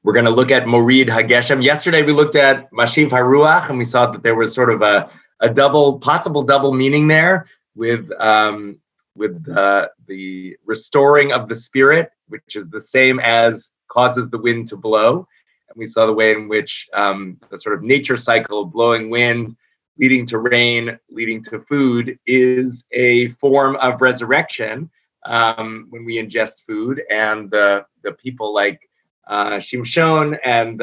We're going to look at Morid HaGeshem. Yesterday we looked at Mashiv HaRuach, and we saw that there was sort of a possible double meaning there with the restoring of the spirit, which is the same as causes the wind to blow. And we saw the way in which the sort of nature cycle, blowing wind, leading to rain, leading to food, is a form of resurrection when we ingest food. And the people like Shimshon and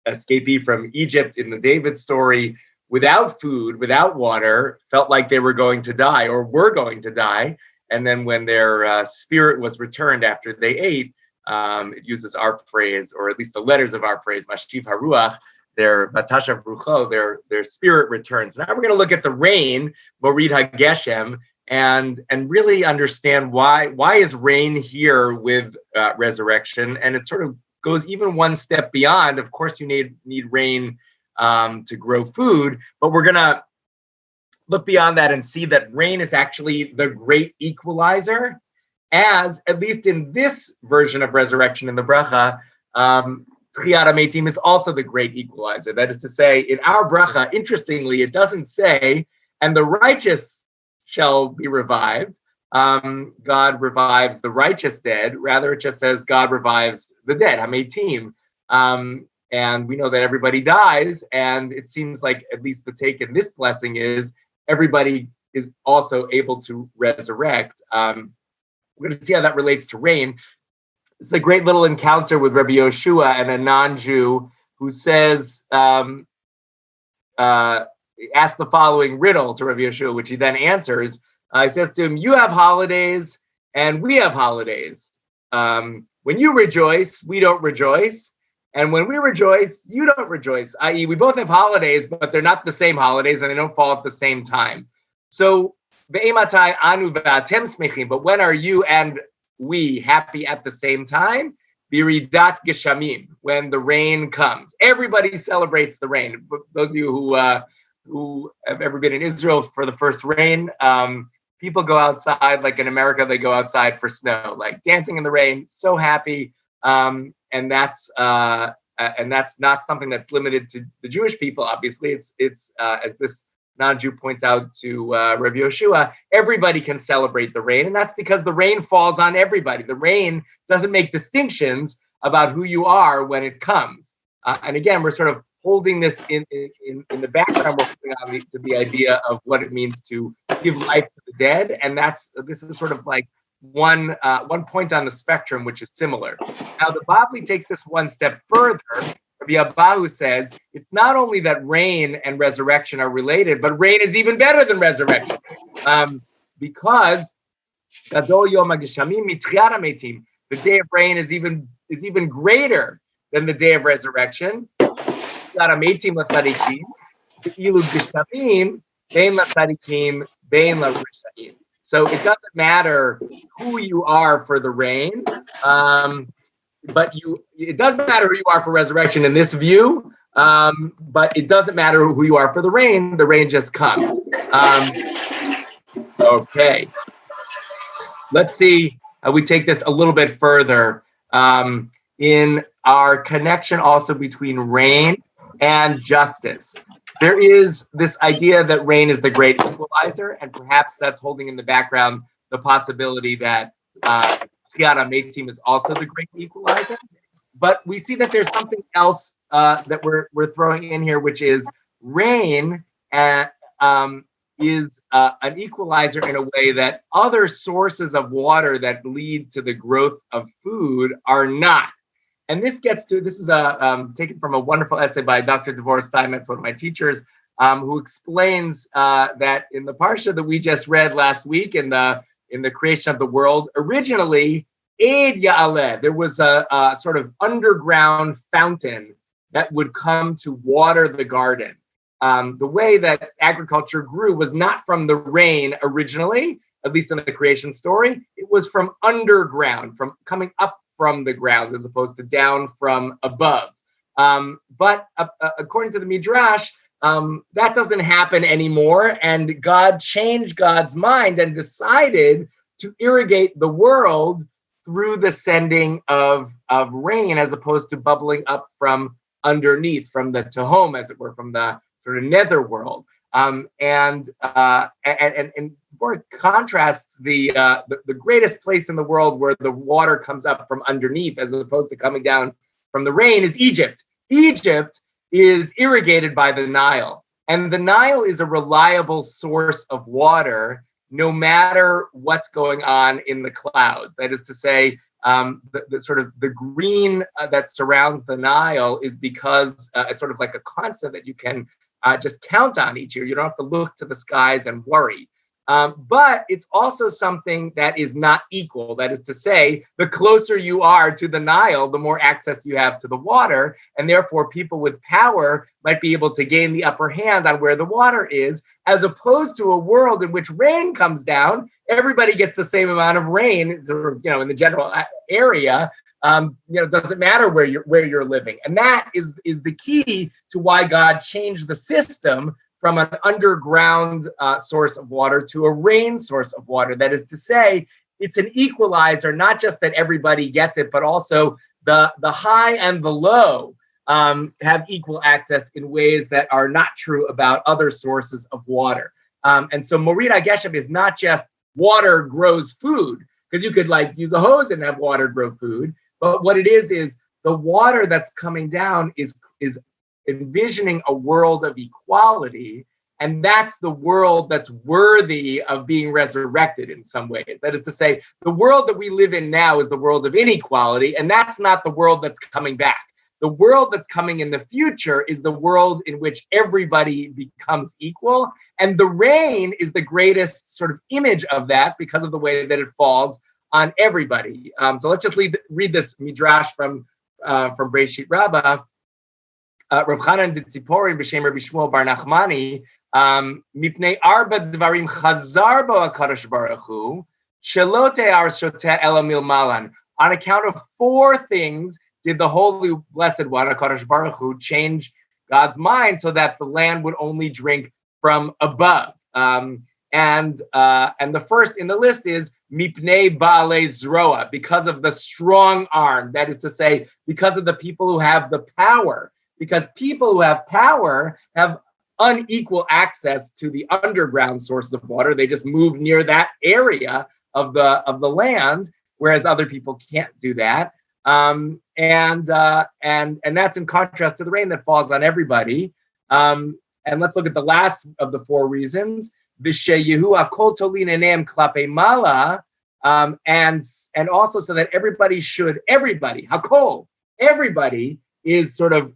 escapee from Egypt in the David story, without food, without water, felt like they were going to die or were going to die. And then when their spirit was returned after they ate, it uses our phrase, or at least the letters of our phrase, Mashiv HaRuach, their Batashav Rucho, their spirit returns. Now we're going to look at the rain, Morid HaGeshem, and really understand why is rain here with resurrection. And it sort of goes even one step beyond. Of course, you need rain to grow food, but we're going to look beyond that and see that rain is actually the great equalizer, as, at least in this version of resurrection in the bracha, Tchiyat HaMeitim is also the great equalizer. That is to say, in our bracha, interestingly, it doesn't say, and the righteous shall be revived. God revives the righteous dead. Rather, it just says God revives the dead, HaMeitim. And we know that everybody dies, and it seems like at least the take in this blessing is everybody is also able to resurrect. We're going to see how that relates to rain. It's a great little encounter with Rabbi Yoshua and a non-Jew who says, ask the following riddle to Rabbi Yoshua, which he then answers. He says to him, you have holidays and we have holidays. When you rejoice, we don't rejoice. And when we rejoice, you don't rejoice, i.e. we both have holidays, but they're not the same holidays and they don't fall at the same time. So, ve'ematai anu ve'atem smechim, but when are you and we happy at the same time? Biridat geshamim, when the rain comes. Everybody celebrates the rain. Those of you who have ever been in Israel for the first rain, people go outside, like in America, they go outside for snow, like dancing in the rain, so happy. And that's not something that's limited to the Jewish people. Obviously, it's as this non-Jew points out to Rabbi Yoshua, everybody can celebrate the rain, and that's because the rain falls on everybody. The rain doesn't make distinctions about who you are when it comes. And again, we're sort of holding this in the background. We're putting on to the idea of what it means to give life to the dead, and this is sort of like one point on the spectrum, which is similar. Now, the Bavli takes this one step further. Rabbi Abahu says it's not only that rain and resurrection are related, but rain is even better than resurrection, because Gadol Yom HaGeshamim Mitchiyat HaMeitim, the day of rain is even greater than the day of resurrection. Mitchiyat HaMeitim LaTzadikim, Ve'ilu Geshamim Bein LaTzadikim Bein LaRishaim. So it doesn't matter who you are for the rain, but it does matter who you are for resurrection in this view, but it doesn't matter who you are for the rain just comes. Okay. Let's see how we take this a little bit further in our connection also between rain and justice. There is this idea that rain is the great equalizer, and perhaps that's holding in the background the possibility that Tchiyat HaMeitim is also the great equalizer. But we see that there's something else that we're throwing in here, which is rain is an equalizer in a way that other sources of water that lead to the growth of food are not. And this is taken from a wonderful essay by Dr. Devorah Steinmetz, one of my teachers, who explains that in the parsha that we just read last week in the creation of the world, originally, Eid Ya'aleh, there was a sort of underground fountain that would come to water the garden. The way that agriculture grew was not from the rain originally, at least in the creation story. It was from underground, from coming up from the ground as opposed to down from above. But according to the Midrash, that doesn't happen anymore. And God changed God's mind and decided to irrigate the world through the sending of rain, as opposed to bubbling up from underneath, from the Tehom, as it were, from the sort of nether world. And more contrasts the greatest place in the world where the water comes up from underneath as opposed to coming down from the rain is Egypt. Egypt is irrigated by the Nile, and the Nile is a reliable source of water no matter what's going on in the clouds. That is to say, the sort of the green that surrounds the Nile is because it's sort of like a constant that you can just count on each year. You don't have to look to the skies and worry. But it's also something that is not equal. That is to say, the closer you are to the Nile, the more access you have to the water. And therefore, people with power might be able to gain the upper hand on where the water is, as opposed to a world in which rain comes down. Everybody gets the same amount of rain, sort of, in the general area. It doesn't matter where you're living. And that is the key to why God changed the system from an underground source of water to a rain source of water. That is to say, it's an equalizer, not just that everybody gets it, but also the high and the low have equal access in ways that are not true about other sources of water. And so Morid HaGeshem is not just water grows food, because you could use a hose and have water grow food. But what it is the water that's coming down is envisioning a world of equality, and that's the world that's worthy of being resurrected in some ways. That is to say, the world that we live in now is the world of inequality, and that's not the world that's coming back. The world that's coming in the future is the world in which everybody becomes equal, and the rain is the greatest sort of image of that because of the way that it falls on everybody. So let's just read this midrash from Breshit Rabbah. Rav Chanan de Tzipori b'shem Rabbi Shmuel bar Nachmani mipnei arba dvarim chazar bo HaKadosh Baruch Hu shelo te'ar shoteh ela milmalan. On account of 4 things did the Holy Blessed One, HaKadosh Baruch Hu, change God's mind so that the land would only drink from above. And the first in the list is mipnei ba'alei zroa, because of the strong arm. That is to say, because of the people who have the power. Because people who have power have unequal access to the underground sources of water. They just move near that area of the land, whereas other people can't do that. And that's in contrast to the rain that falls on everybody. And let's look at the last of the 4 reasons. V'sheyehu hakol tolin eneim klape mala, and also so that everybody is sort of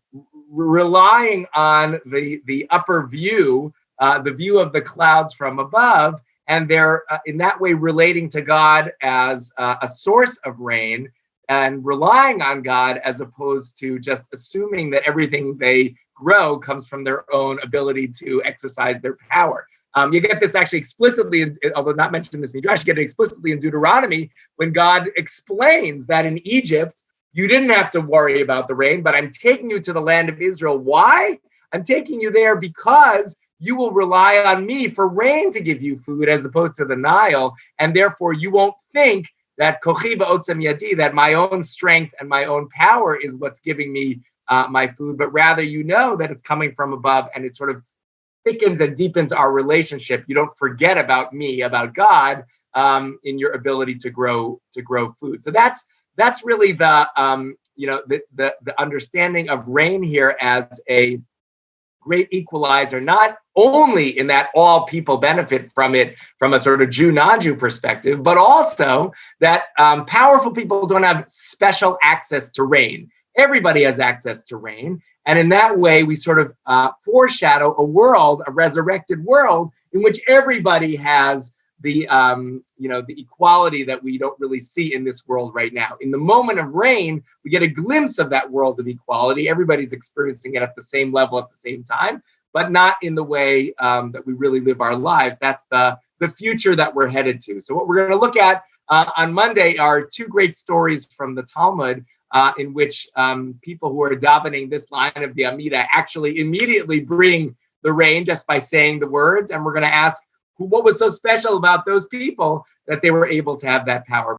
relying on the upper view, the view of the clouds from above, and they're in that way relating to God as a source of rain and relying on God, as opposed to just assuming that everything they grow comes from their own ability to exercise their power. You get this actually explicitly, although not mentioned in this midrash, you get it explicitly in Deuteronomy when God explains that in Egypt, you didn't have to worry about the rain, but I'm taking you to the land of Israel. Why? I'm taking you there because you will rely on me for rain to give you food as opposed to the Nile. And therefore, you won't think that kochi ba'otzem yadi, that my own strength and my own power is what's giving me my food, but rather you know that it's coming from above, and it sort of thickens and deepens our relationship. You don't forget about me, about God, in your ability to grow food. So that's really the understanding of rain here as a great equalizer, not only in that all people benefit from it from a sort of Jew, non-Jew perspective, but also that powerful people don't have special access to rain. Everybody has access to rain. And in that way, we sort of foreshadow a resurrected world in which everybody has the equality that we don't really see in this world right now. In the moment of rain, we get a glimpse of that world of equality. Everybody's experiencing it at the same level at the same time, but not in the way that we really live our lives. That's the future that we're headed to. So what we're going to look at on Monday are 2 great stories from the Talmud in which people who are davening this line of the Amidah actually immediately bring the rain just by saying the words. And we're going to ask what was so special about those people that they were able to have that power.